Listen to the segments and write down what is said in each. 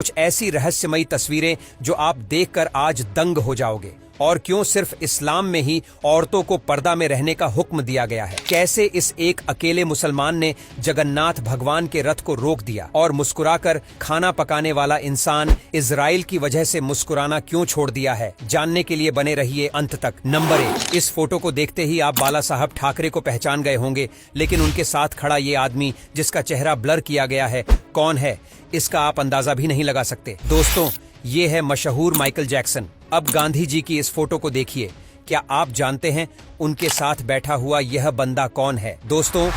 कुछ ऐसी रहस्यमयी तस्वीरें जो आप देखकर आज दंग हो जाओगे। और क्यों सिर्फ इस्लाम में ही औरतों को पर्दा में रहने का हुक्म दिया गया है। कैसे इस एक अकेले मुसलमान ने जगन्नाथ भगवान के रथ को रोक दिया और मुस्कुराकर खाना पकाने वाला इंसान इजराइल की वजह से मुस्कुराना क्यों छोड़ दिया है। जानने के लिए बने रहिए अंत तक। नंबर 1, इस फोटो को देखते ही आप बाला साहब ठाकरे को पहचान गए होंगे, लेकिन उनके साथ खड़ा ये आदमी जिसका चेहरा ब्लर किया गया है, कौन है इसका आप अंदाजा भी नहीं लगा सकते। दोस्तों, ये है मशहूर माइकल जैक्सन। अब गांधी जी की इस फोटो को देखिए। क्या आप जानते हैं उनके साथ बैठा हुआ यह बंदा कौन है? दोस्तों,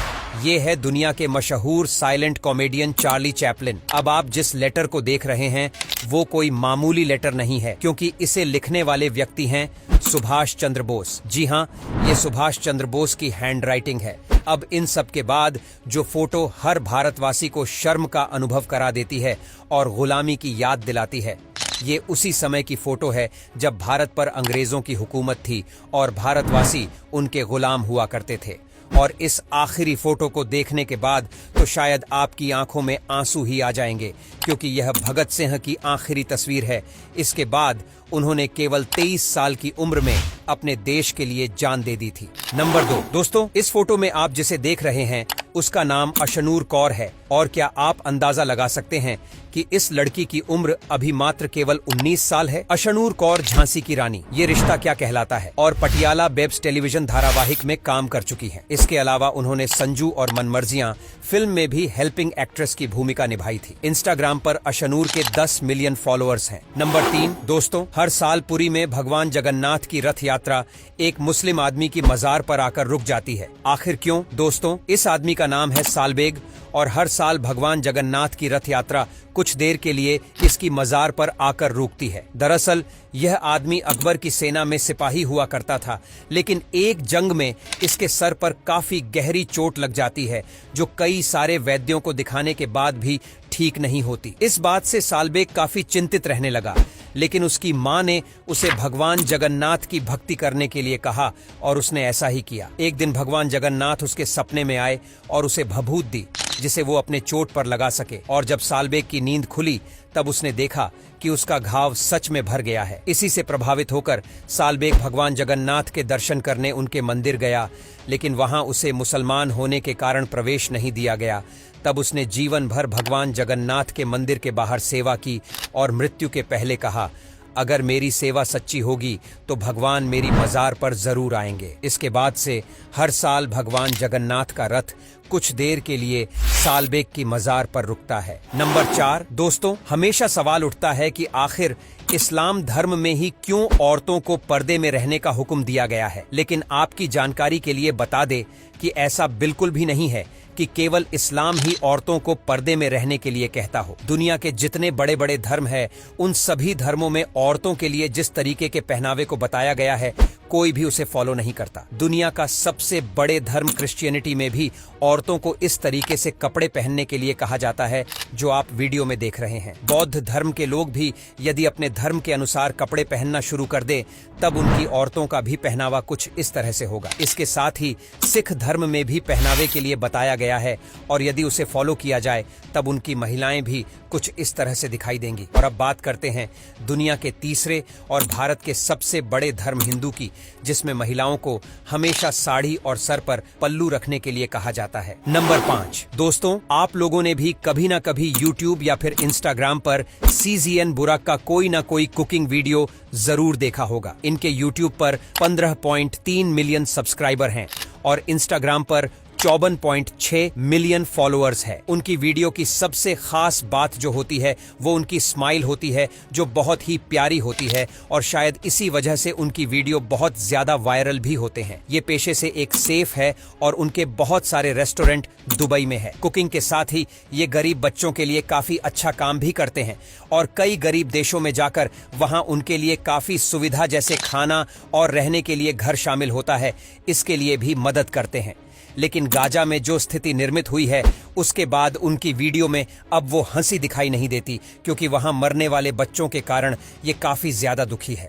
ये है दुनिया के मशहूर साइलेंट कॉमेडियन चार्ली चैपलिन। अब आप जिस लेटर को देख रहे हैं वो कोई मामूली लेटर नहीं है, क्योंकि इसे लिखने वाले व्यक्ति हैं सुभाष चंद्र बोस। जी हाँ, ये सुभाष चंद्र बोस की हैंड राइटिंग है। अब इन सब के बाद जो फोटो हर भारतवासी को शर्म का अनुभव करा देती है और गुलामी की याद दिलाती है, ये उसी समय की फोटो है जब भारत पर अंग्रेजों की हुकूमत थी और भारतवासी उनके गुलाम हुआ करते थे। और इस आखिरी फोटो को देखने के बाद तो शायद आपकी आंखों में आंसू ही आ जाएंगे, क्योंकि यह भगत सिंह की आखिरी तस्वीर है। इसके बाद उन्होंने केवल 23 साल की उम्र में अपने देश के लिए जान दे दी थी। नंबर 2, दोस्तों, इस फोटो में आप जिसे देख रहे हैं उसका नाम अशनूर कौर है। और क्या आप अंदाजा लगा सकते हैं कि इस लड़की की उम्र अभी मात्र केवल 19 साल है? अशनूर कौर झांसी की रानी, ये रिश्ता क्या कहलाता है, और पटियाला बेब्स टेलीविजन धारावाहिक में काम कर चुकी हैं। इसके अलावा उन्होंने संजू और मनमर्जियां फिल्म में भी हेल्पिंग एक्ट्रेस की भूमिका निभाई थी। इंस्टाग्राम पर अशनूर के 10 मिलियन फॉलोअर्स हैं। नंबर 3, दोस्तों, हर साल पुरी में भगवान जगन्नाथ की रथ यात्रा एक मुस्लिम आदमी की मजार पर आकर रुक जाती है। आखिर क्यों? दोस्तों, इस आदमी का नाम है सालबेग, और हर साल भगवान जगन्नाथ की रथ यात्रा कुछ देर के लिए इसकी मजार पर आकर रुकती है। दरअसल यह आदमी अकबर की सेना में सिपाही हुआ करता था, लेकिन एक जंग में इसके सर पर काफी गहरी चोट लग जाती है, जो कई सारे वैद्यों को दिखाने के बाद भी ठीक नहीं होती। इस बात से सालबेग काफी चिंतित रहने लगा, लेकिन उसकी मां ने उसे भगवान जगन्नाथ की भक्ति करने के लिए कहा और उसने ऐसा ही किया। एक दिन भगवान जगन्नाथ उसके सपने में आए और उसे भभूत दी जिसे वो अपने चोट पर लगा सके। और जब सालबेग की नींद खुली तब उसने देखा कि उसका घाव सच में भर गया है। इसी से प्रभावित होकर सालबेग भगवान जगन्नाथ के दर्शन करने उनके मंदिर गया, लेकिन वहां उसे मुसलमान होने के कारण प्रवेश नहीं दिया गया। तब उसने जीवन भर भगवान जगन्नाथ के मंदिर के बाहर सेवा की और मृत्यु के पहले कहा, अगर मेरी सेवा सच्ची होगी तो भगवान मेरी मजार पर जरूर आएंगे। इसके बाद से हर साल भगवान जगन्नाथ का रथ कुछ देर के लिए सालबेग की मजार पर रुकता है। नंबर 4, दोस्तों, हमेशा सवाल उठता है कि आखिर इस्लाम धर्म में ही क्यों औरतों को पर्दे में रहने का हुक्म दिया गया है। लेकिन आपकी जानकारी के लिए बता दे कि ऐसा बिल्कुल भी नहीं है कि केवल इस्लाम ही औरतों को पर्दे में रहने के लिए कहता हो। दुनिया के जितने बड़े बड़े धर्म हैं, उन सभी धर्मों में औरतों के लिए जिस तरीके के पहनावे को बताया गया है, कोई भी उसे फॉलो नहीं करता। दुनिया का सबसे बड़े धर्म क्रिश्चियनिटी में भी औरतों को इस तरीके से कपड़े पहनने के लिए कहा जाता है जो आप वीडियो में देख रहे हैं। बौद्ध धर्म के लोग भी यदि अपने धर्म के अनुसार कपड़े पहनना शुरू कर दे, तब उनकी औरतों का भी पहनावा कुछ इस तरह से होगा। इसके साथ ही सिख धर्म में भी पहनावे के लिए बताया गया है, और यदि उसे फॉलो किया जाए तब उनकी महिलाएं भी कुछ इस तरह से दिखाई देंगी। और अब बात करते हैं दुनिया के तीसरे और भारत के सबसे बड़े धर्म हिंदू की, जिसमें महिलाओं को हमेशा साड़ी और सर पर पल्लू रखने के लिए कहा जाता है। नंबर 5, दोस्तों, आप लोगों ने भी कभी ना कभी यूट्यूब या फिर इंस्टाग्राम पर CZN बुराक का कोई ना कोई कुकिंग वीडियो जरूर देखा होगा। इनके यूट्यूब पर 15.3 मिलियन सब्सक्राइबर हैं और इंस्टाग्राम पर 54.6 मिलियन फॉलोअर्स है। उनकी वीडियो की सबसे खास बात जो होती है वो उनकी स्माइल होती है, जो बहुत ही प्यारी होती है, और शायद इसी वजह से उनकी वीडियो बहुत ज्यादा वायरल भी होते हैं। ये पेशे से एक सेफ है और उनके बहुत सारे रेस्टोरेंट दुबई में है। कुकिंग के साथ ही ये गरीब बच्चों के लिए काफी अच्छा काम भी करते हैं और कई गरीब देशों में जाकर वहां उनके लिए काफी सुविधा जैसे खाना और रहने के लिए घर शामिल होता है, इसके लिए भी मदद करते हैं। लेकिन गाजा में जो स्थिति निर्मित हुई है उसके बाद उनकी वीडियो में अब वो हंसी दिखाई नहीं देती, क्योंकि वहां मरने वाले बच्चों के कारण ये काफी ज्यादा दुखी है।